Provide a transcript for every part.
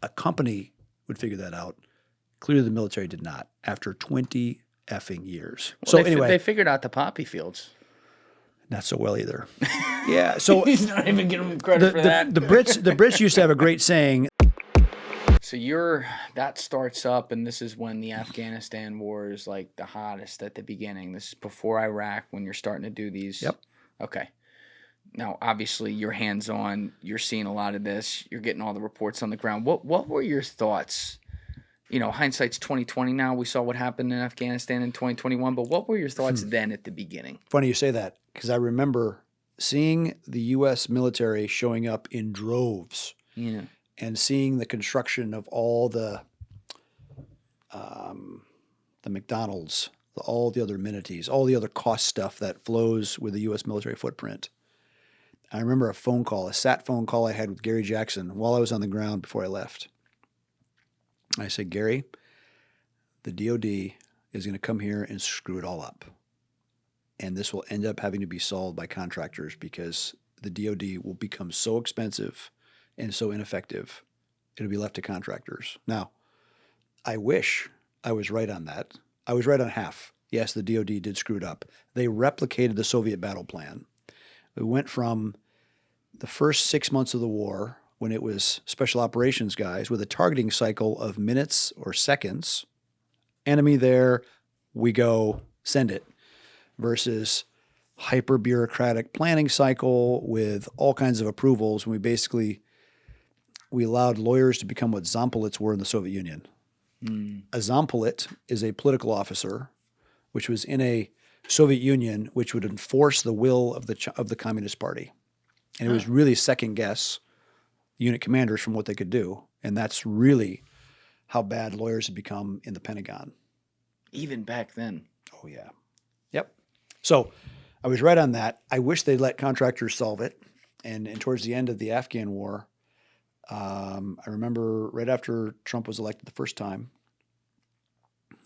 a company would figure that out. Clearly the military did not after 20 effing years. Well, So anyway. They figured out the poppy fields. Not so well either. Yeah. So He's not even giving him credit for that. The Brits used to have a great saying. So that starts up, and this is when the Afghanistan war is like the hottest at the beginning. This is before Iraq, when you're starting to do these. Yep. Okay. Now, obviously, you're hands-on. You're seeing a lot of this. You're getting all the reports on the ground. What were your thoughts? You know, hindsight's 2020 now. We saw what happened in Afghanistan in 2021. But what were your thoughts then at the beginning? Funny you say that, because I remember seeing the U.S. military showing up in droves. Yeah. And seeing the construction of all the McDonald's, all the other amenities, all the other cost stuff that flows with the U.S. military footprint. I remember a sat phone call I had with Gary Jackson while I was on the ground before I left. I said, Gary, the DOD is going to come here and screw it all up. And this will end up having to be solved by contractors because the DOD will become so expensive and so ineffective, it'll be left to contractors. Now, I wish I was right on that. I was right on half. Yes, the DOD did screw it up. They replicated the Soviet battle plan. We went from the first 6 months of the war, when it was special operations guys with a targeting cycle of minutes or seconds, enemy there, we go, send it, versus hyper-bureaucratic planning cycle with all kinds of approvals. And we allowed lawyers to become what Zampolits were in the Soviet Union. A Zampolit is a political officer, which was in a Soviet Union, which would enforce the will of the Communist Party. And it was really second guess unit commanders from what they could do. And that's really how bad lawyers had become in the Pentagon. Even back then. Oh, yeah. Yep. So I was right on that. I wish they'd let contractors solve it. And towards the end of the Afghan war, I remember right after Trump was elected the first time,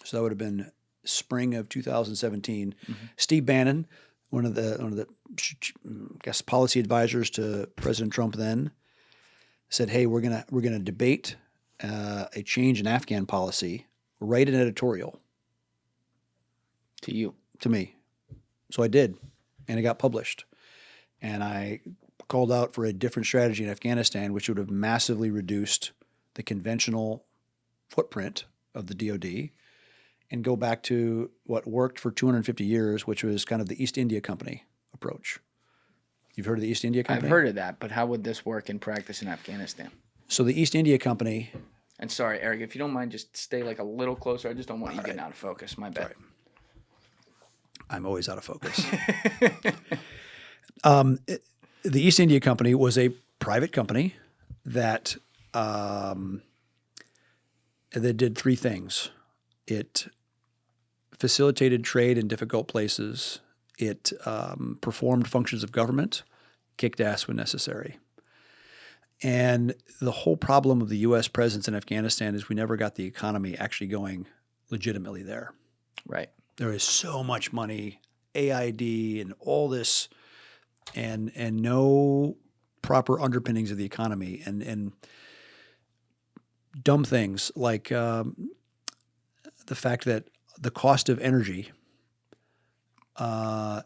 so that would have been spring of 2017, Steve Bannon, one of the I guess policy advisors to President Trump then, said, "Hey, we're gonna debate a change in Afghan policy. Write an editorial." To me. So I did, and it got published, and I called out for a different strategy in Afghanistan, which would have massively reduced the conventional footprint of the DOD and go back to what worked for 250 years, which was kind of the East India Company approach. You've heard of the East India Company? I've heard of that, but how would this work in practice in Afghanistan? So the East India Company... And sorry, Eric, if you don't mind, just stay like a little closer. I just don't want you getting out of focus. My bad. Right. I'm always out of focus. The East India Company was a private company that did three things. It facilitated trade in difficult places. It performed functions of government, kicked ass when necessary. And the whole problem of the U.S. presence in Afghanistan is we never got the economy actually going legitimately there. Right. There is so much money, AID and all this, and no proper underpinnings of the economy, and dumb things like the fact that the cost of energy, the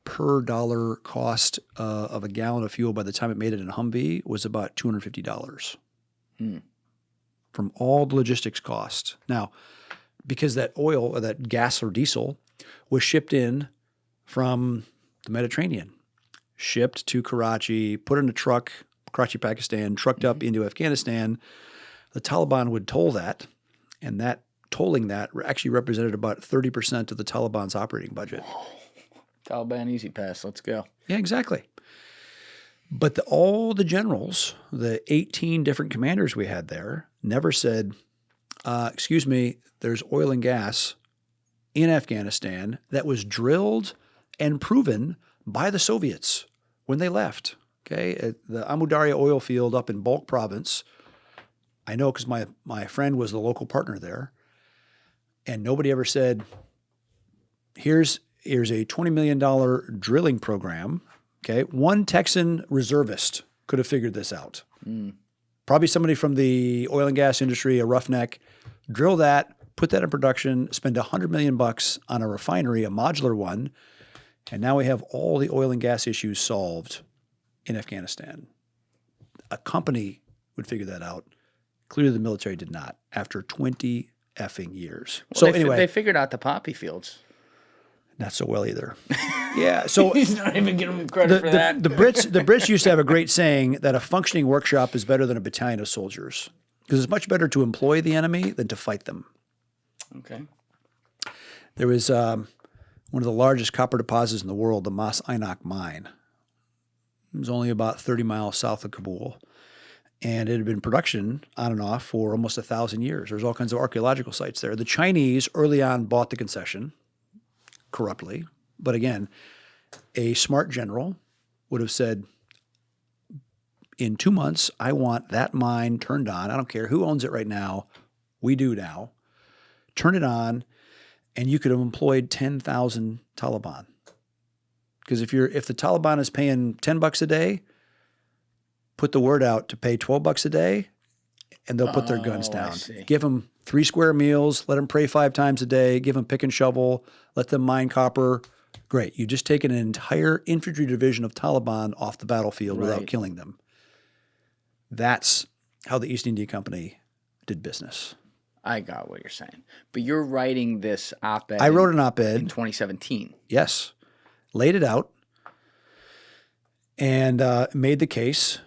per dollar cost of a gallon of fuel by the time it made it in Humvee was about $250 from all the logistics cost. Now, because that oil or that gas or diesel was shipped in from the Mediterranean, shipped to Karachi, put in a truck, Karachi, Pakistan, trucked up into Afghanistan, the Taliban would toll that, and that tolling that actually represented about 30% of the Taliban's operating budget. Taliban easy pass. Let's go. Yeah, exactly. But all the generals, the 18 different commanders we had there, never said, excuse me, there's oil and gas in Afghanistan that was drilled and proven by the Soviets when they left. Okay, at the Amu Darya oil field up in Balkh province, I know because my friend was the local partner there, and nobody ever said, here's a $20 million drilling program. Okay, one Texan reservist could have figured this out. probably somebody from the oil and gas industry, a roughneck, drill that, put that in production, spend $100 million on a refinery, a modular one, and now we have all the oil and gas issues solved in Afghanistan. A company would figure that out. Clearly the military did not after 20 effing years. Well, So they anyway, figured out the poppy fields. not so well either. Yeah, so He's not even giving him credit for that. the Brits used to have a great saying that a functioning workshop is better than a battalion of soldiers because it's much better to employ the enemy than to fight them. Okay. There was one of the largest copper deposits in the world, the Mas Ainak mine. It was only about 30 miles south of Kabul. And it had been in production on and off for almost 1,000 years. There's all kinds of archaeological sites there. The Chinese early on bought the concession corruptly. But again, a smart general would have said, in 2 months, I want that mine turned on. I don't care who owns it right now. We do now. Turn it on, and you could have employed 10,000 Taliban. Because if the Taliban is paying $10 a day, put the word out to pay $12 a day, and they'll put their guns down. Give them 3 square meals, let them pray 5 times a day, give them pick and shovel, let them mine copper. Great. You've just taken an entire infantry division of Taliban off the battlefield without killing them. That's how the East India Company did business. I got what you're saying. But you're writing this op-ed. I wrote an op-ed in 2017. Yes. Laid it out and made the case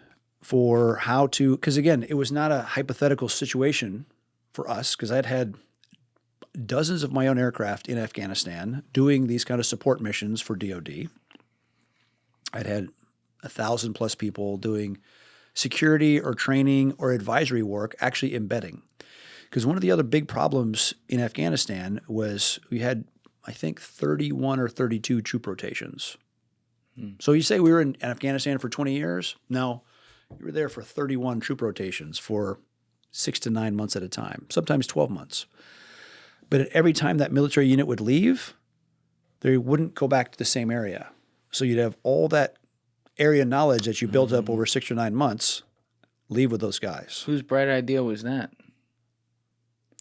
for how to, because again, it was not a hypothetical situation for us because I'd had dozens of my own aircraft in Afghanistan doing these kind of support missions for DOD. I'd had 1,000 plus people doing security or training or advisory work, actually embedding. Because one of the other big problems in Afghanistan was we had, I think, 31 or 32 troop rotations. So you say we were in Afghanistan for 20 years? No, you were there for 31 troop rotations for 6 to 9 months at a time, sometimes 12 months. But at every time that military unit would leave, they wouldn't go back to the same area. So you'd have all that area knowledge that you built up over 6 or 9 months, leave with those guys. Whose bright idea was that?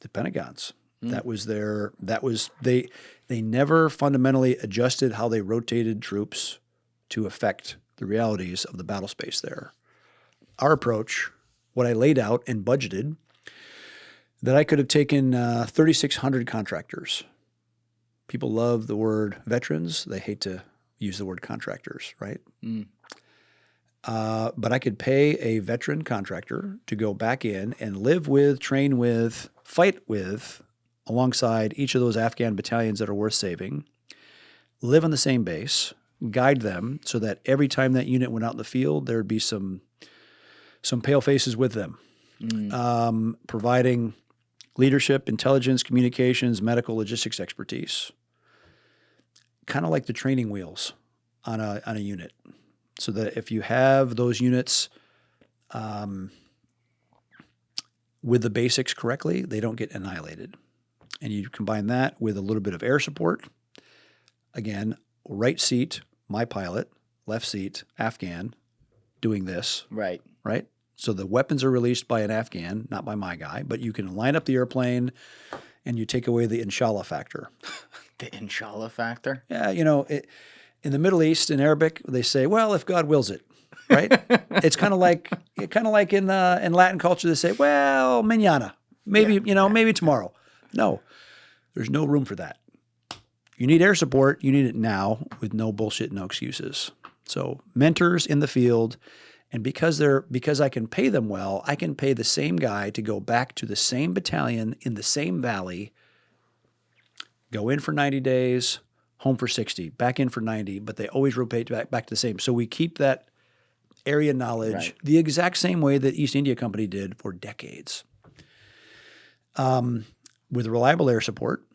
The Pentagon's. They never fundamentally adjusted how they rotated troops to affect the realities of the battle space there. Our approach, what I laid out and budgeted, that I could have taken 3,600 contractors. People love the word veterans. They hate to use the word contractors, right? But I could pay a veteran contractor to go back in and live with, train with, fight with, alongside each of those Afghan battalions that are worth saving, live on the same base, guide them so that every time that unit went out in the field, there would be some pale faces with them, providing leadership, intelligence, communications, medical, logistics expertise, kind of like the training wheels on a unit. So that if you have those units with the basics correctly, they don't get annihilated. And you combine that with a little bit of air support. Again, right seat, my pilot, left seat, Afghan, doing this. Right. Right? So the weapons are released by an Afghan, not by my guy, but you can line up the airplane and you take away the inshallah factor. The inshallah factor? Yeah, in the Middle East, in Arabic, they say, well, if God wills it, right? It's kind of like in Latin culture, they say, well, mañana, maybe, maybe tomorrow. No, there's no room for that. You need air support. You need it now with no bullshit, no excuses. So mentors in the field, and because I can pay them well, I can pay the same guy to go back to the same battalion in the same valley, go in for 90 days, home for 60, back in for 90, but they always rotate back to the same. So we keep that area knowledge the exact same way that East India Company did for decades. With reliable air support,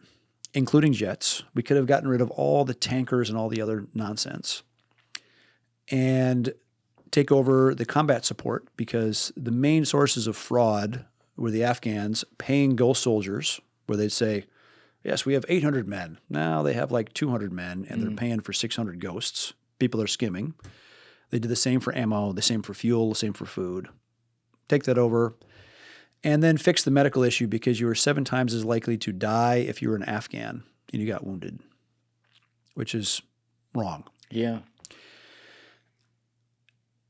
including jets, we could have gotten rid of all the tankers and all the other nonsense and take over the combat support, because the main sources of fraud were the Afghans paying ghost soldiers, where they'd say, yes, we have 800 men. Now they have like 200 men, and they're paying for 600 ghosts. People are skimming. They did the same for ammo, the same for fuel, the same for food. take that over, and then fix the medical issue because you were 7 times as likely to die if you were an Afghan and you got wounded, which is wrong. Yeah.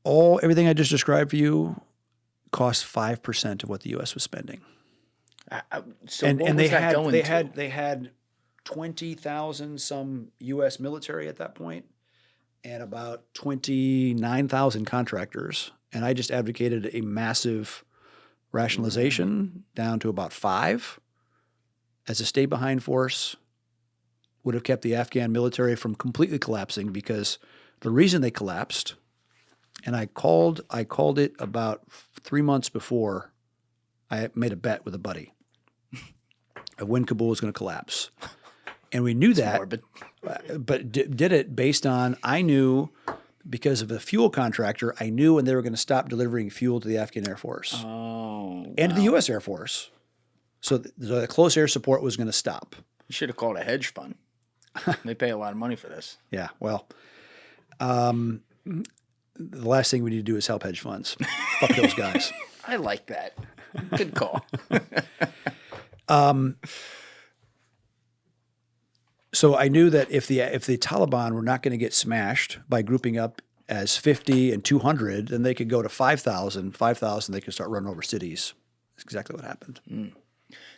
Everything I just described for you cost 5% of what the U.S. was spending. So and what and was they that had going they to? had they had 20,000 some U.S. military at that point, and about 29,000 contractors. And I just advocated a massive rationalization down to about 5 as a stay-behind force. Would have kept the Afghan military from completely collapsing, because the reason they collapsed, and I called it about 3 months before. I made a bet with a buddy of when Kabul was going to collapse. And we knew that, morbid. but did it based on, I knew, because of the fuel contractor, I knew when they were going to stop delivering fuel to the Afghan Air Force and to the U.S. Air Force. So the close air support was going to stop. You should have called a hedge fund. They pay a lot of money for this. Yeah, well, the last thing we need to do is help hedge funds. Fuck those guys. I like that. Good call. So I knew that if the Taliban were not going to get smashed by grouping up as 50 and 200, then they could go to 5,000. 5,000, they could start running over cities. That's exactly what happened.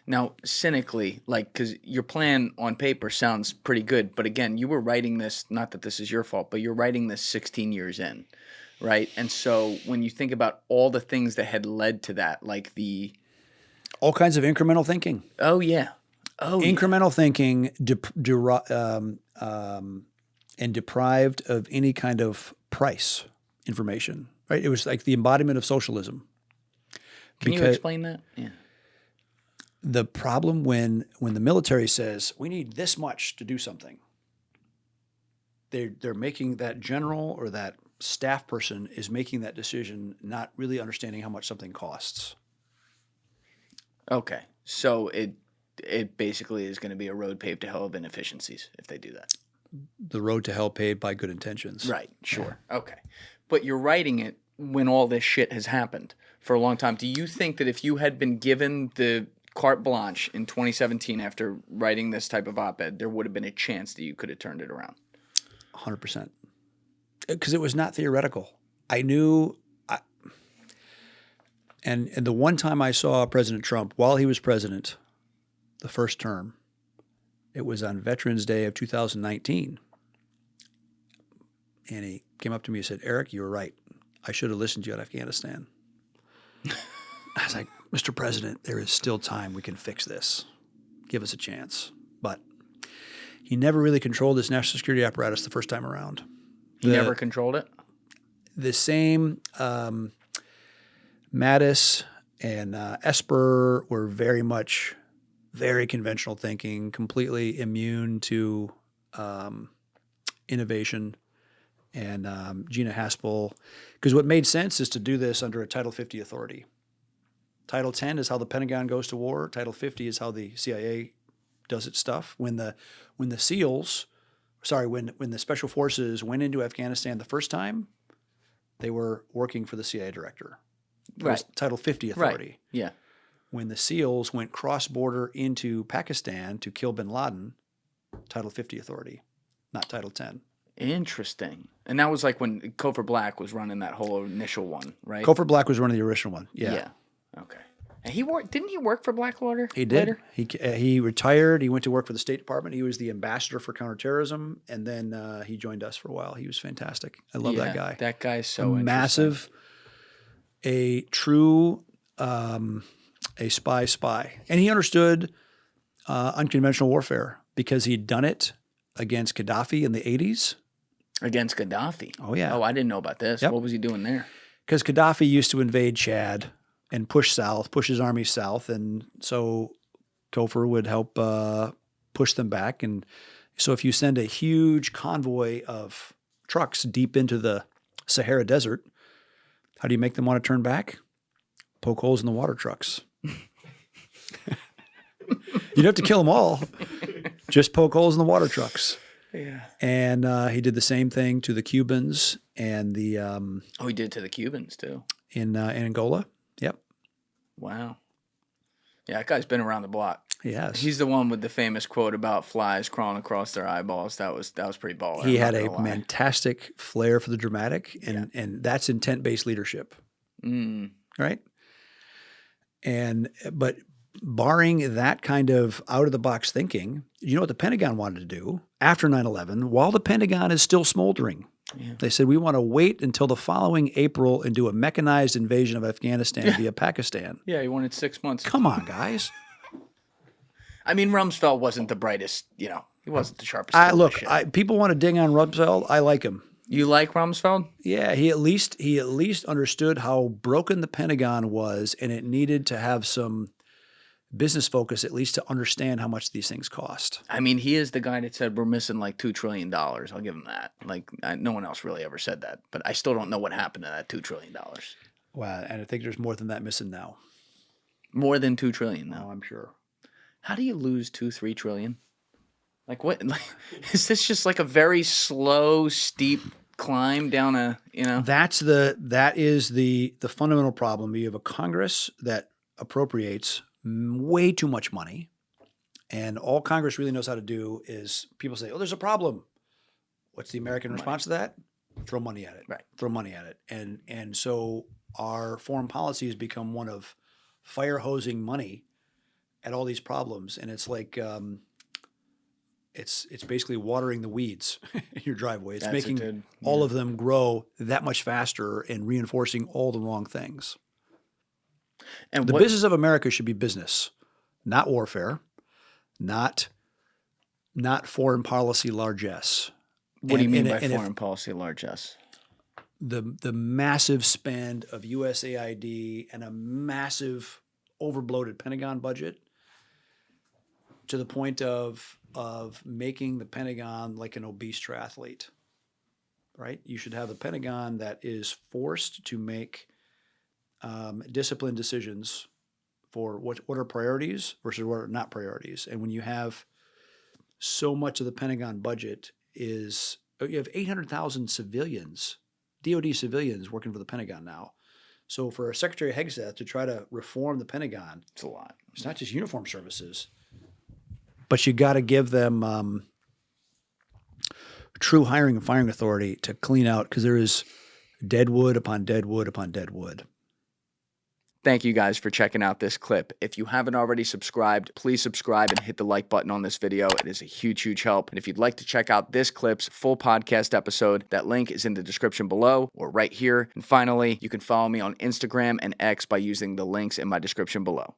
Now, cynically, because your plan on paper sounds pretty good, but again, you were writing this, not that this is your fault, but you're writing this 16 years in, right? And so when you think about all the things that had led to that, all kinds of incremental thinking. Oh, yeah. Incremental thinking and deprived of any kind of price information, right? It was like the embodiment of socialism. Can you explain that? Yeah. The problem when the military says, we need this much to do something, they're making that general or that staff person is making that decision, not really understanding how much something costs. Okay. So it basically is going to be a road paved to hell of inefficiencies if they do that. The road to hell paved by good intentions. Right. Sure. Yeah. Okay. But you're writing it when all this shit has happened for a long time. Do you think that if you had been given the carte blanche in 2017 after writing this type of op-ed, there would have been a chance that you could have turned it around? 100%. Because it was not theoretical. I knew, and the one time I saw President Trump while he was president, the first term, it was on Veterans Day of 2019. And he came up to me and said, Erik, you were right. I should have listened to you in Afghanistan. I was like, Mr. President, there is still time. We can fix this. Give us a chance. But he never really controlled his national security apparatus the first time around. He never controlled it? The same Mattis and Esper were very conventional thinking, completely immune to innovation. And Gina Haspel, because what made sense is to do this under a Title 50 authority. Title 10 is how the Pentagon goes to war. Title 50 is how the CIA does its stuff. When the Special Forces went into Afghanistan the first time, they were working for the CIA director. It was Title 50 authority. Right. Yeah. When the SEALs went cross-border into Pakistan to kill bin Laden, Title 50 authority, not Title 10. Interesting. And that was like when Cofer Black was running that whole initial one, right? Cofer Black was running the original one. Yeah. Yeah. Okay. And didn't he work for Blackwater? He did. Later? He retired. He went to work for the State Department. He was the ambassador for counterterrorism, and then he joined us for a while. He was fantastic. I love that guy. That guy's so massive, a true, a spy, and he understood unconventional warfare because he'd done it against Gaddafi in the 80s. Against Gaddafi? Oh, yeah. Oh, I didn't know about this. Yep. What was he doing there? Because Gaddafi used to invade Chad and push his army south, and so Cofer would help push them back. And so if you send a huge convoy of trucks deep into the Sahara Desert, how do you make them want to turn back? Poke holes in the water trucks. You'd have to kill them all. Just poke holes in the water trucks. Yeah. And he did the same thing to the Cubans and the he did to the Cubans too. In Angola. Yep. Wow. Yeah, that guy's been around the block. Yes. He's the one with the famous quote about flies crawling across their eyeballs. That was pretty baller. He I'm had not a gonna lie. fantastic flair for the dramatic, and that's intent-based leadership, right? But barring that kind of out-of-the-box thinking, you know what the Pentagon wanted to do after 9/11, while the Pentagon is still smoldering? Yeah. They said, we want to wait until the following April and do a mechanized invasion of Afghanistan via Pakistan. Yeah, he wanted 6 months. Come on, guys. I mean, Rumsfeld wasn't the brightest, he wasn't the sharpest. tool in the shed. People want to ding on Rumsfeld. I like him. You like Rumsfeld? Yeah, he at least understood how broken the Pentagon was, and it needed to have some business focus, at least to understand how much these things cost. I mean, he is the guy that said we're missing like $2 trillion. I'll give him that. No one else really ever said that, but I still don't know what happened to that $2 trillion. Wow, and I think there's more than that missing now. More than $2 trillion now. Oh, I'm sure. How do you lose $3 trillion? Like what? Is this just like a very slow, steep climb down a? That is the fundamental problem. You have a Congress that appropriates way too much money, and all Congress really knows how to do is people say, "Oh, there's a problem." What's the American response to that? Throw money at it. Right. Throw money at it, and so our foreign policy has become one of fire hosing money at all these problems, and it's like it's basically watering the weeds in your driveway. It's making all of them grow that much faster and reinforcing all the wrong things. And the business of America should be business, not warfare, not foreign policy largesse. What do you mean by foreign policy largesse? The massive spend of USAID and a massive overbloated Pentagon budget to the point of making the Pentagon like an obese triathlete, right? You should have a Pentagon that is forced to make disciplined decisions for what are priorities versus what are not priorities. And when you have so much of the Pentagon budget you have 800,000 civilians, DOD civilians working for the Pentagon now. So for Secretary Hegseth to try to reform the Pentagon, it's a lot. It's not just uniform services, but you got to give them true hiring and firing authority to clean out, because there is dead wood upon dead wood upon dead wood. Thank you guys for checking out this clip. If you haven't already subscribed, please subscribe and hit the like button on this video. It is a huge, huge help. And if you'd like to check out this clip's full podcast episode, that link is in the description below or right here. And finally, you can follow me on Instagram and X by using the links in my description below.